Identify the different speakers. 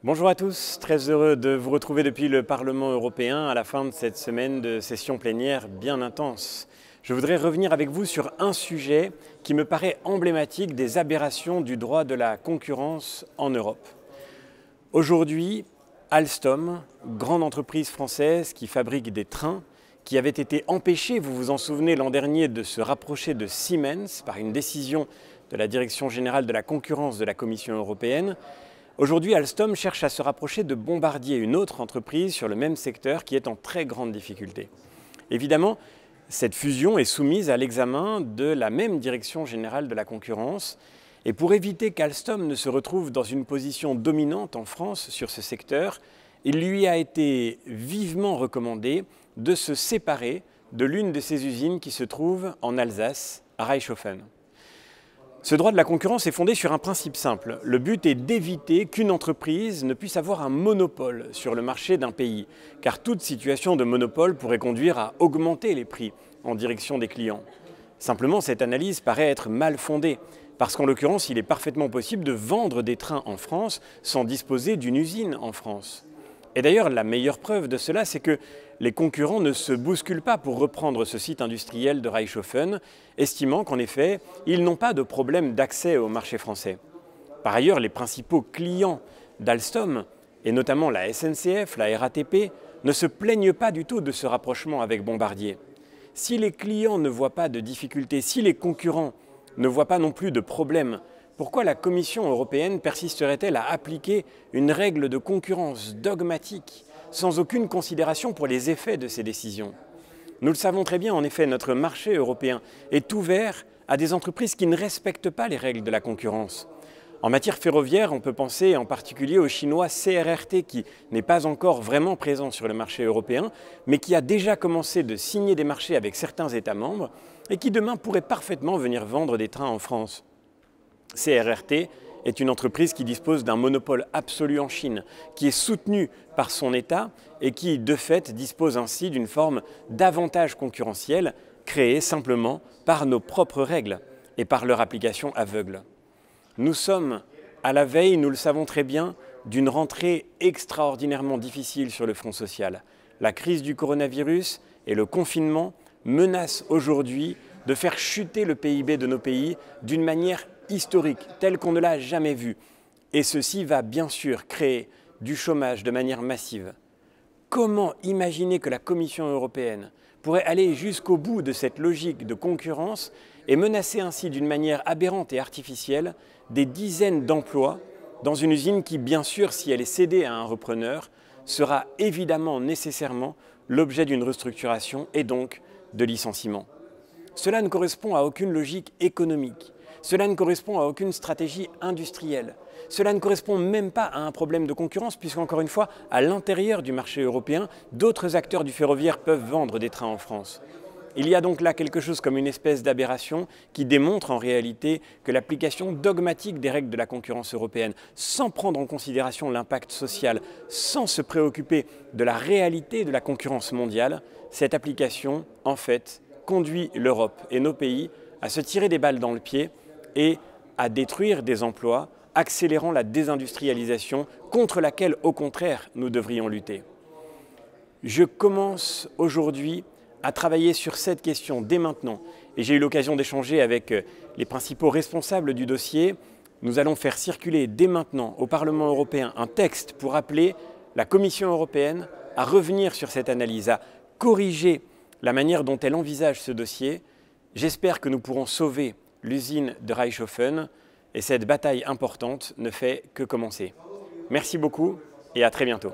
Speaker 1: Bonjour à tous, très heureux de vous retrouver depuis le Parlement européen à la fin de cette semaine de session plénière bien intense. Je voudrais revenir avec vous sur un sujet qui me paraît emblématique des aberrations du droit de la concurrence en Europe. Aujourd'hui, Alstom, grande entreprise française qui fabrique des trains, qui avait été empêchée, vous vous en souvenez, l'an dernier de se rapprocher de Siemens par une décision de la Direction générale de la concurrence de la Commission européenne. Aujourd'hui, Alstom cherche à se rapprocher de Bombardier, une autre entreprise sur le même secteur qui est en très grande difficulté. Évidemment, cette fusion est soumise à l'examen de la même Direction générale de la concurrence. Et pour éviter qu'Alstom ne se retrouve dans une position dominante en France sur ce secteur, il lui a été vivement recommandé de se séparer de l'une de ses usines qui se trouve en Alsace, à Reichshoffen. Ce droit de la concurrence est fondé sur un principe simple. Le but est d'éviter qu'une entreprise ne puisse avoir un monopole sur le marché d'un pays, car toute situation de monopole pourrait conduire à augmenter les prix en direction des clients. Simplement, cette analyse paraît être mal fondée, parce qu'en l'occurrence, il est parfaitement possible de vendre des trains en France sans disposer d'une usine en France. Et d'ailleurs, la meilleure preuve de cela, c'est que les concurrents ne se bousculent pas pour reprendre ce site industriel de Reichshoffen, estimant qu'en effet, ils n'ont pas de problème d'accès au marché français. Par ailleurs, les principaux clients d'Alstom, et notamment la SNCF, la RATP, ne se plaignent pas du tout de ce rapprochement avec Bombardier. Si les clients ne voient pas de difficultés, si les concurrents ne voient pas non plus de problème, pourquoi la Commission européenne persisterait-elle à appliquer une règle de concurrence dogmatique, sans aucune considération pour les effets de ces décisions? Nous le savons très bien, en effet, notre marché européen est ouvert à des entreprises qui ne respectent pas les règles de la concurrence. En matière ferroviaire, on peut penser en particulier au chinois CRRT qui n'est pas encore vraiment présent sur le marché européen, mais qui a déjà commencé de signer des marchés avec certains États membres et qui demain pourrait parfaitement venir vendre des trains en France. CRRT est une entreprise qui dispose d'un monopole absolu en Chine, qui est soutenue par son État et qui, de fait, dispose ainsi d'une forme d'avantage concurrentiel créé simplement par nos propres règles et par leur application aveugle. Nous sommes à la veille, nous le savons très bien, d'une rentrée extraordinairement difficile sur le front social. La crise du coronavirus et le confinement menacent aujourd'hui de faire chuter le PIB de nos pays d'une manière historique, telle qu'on ne l'a jamais vue. Et ceci va bien sûr créer du chômage de manière massive. Comment imaginer que la Commission européenne pourrait aller jusqu'au bout de cette logique de concurrence et menacer ainsi d'une manière aberrante et artificielle des dizaines d'emplois dans une usine qui, bien sûr, si elle est cédée à un repreneur, sera évidemment nécessairement l'objet d'une restructuration et donc de licenciement. Cela ne correspond à aucune logique économique. Cela ne correspond à aucune stratégie industrielle. Cela ne correspond même pas à un problème de concurrence puisqu'encore une fois, à l'intérieur du marché européen, d'autres acteurs du ferroviaire peuvent vendre des trains en France. Il y a donc là quelque chose comme une espèce d'aberration qui démontre en réalité que l'application dogmatique des règles de la concurrence européenne, sans prendre en considération l'impact social, sans se préoccuper de la réalité de la concurrence mondiale, cette application, en fait, conduit l'Europe et nos pays à se tirer des balles dans le pied et à détruire des emplois, accélérant la désindustrialisation contre laquelle, au contraire, nous devrions lutter. Je commence aujourd'hui à travailler sur cette question dès maintenant et j'ai eu l'occasion d'échanger avec les principaux responsables du dossier. Nous allons faire circuler dès maintenant au Parlement européen un texte pour appeler la Commission européenne à revenir sur cette analyse, à corriger la manière dont elle envisage ce dossier. J'espère que nous pourrons sauver l'usine de Reichshoffen et cette bataille importante ne fait que commencer. Merci beaucoup et à très bientôt.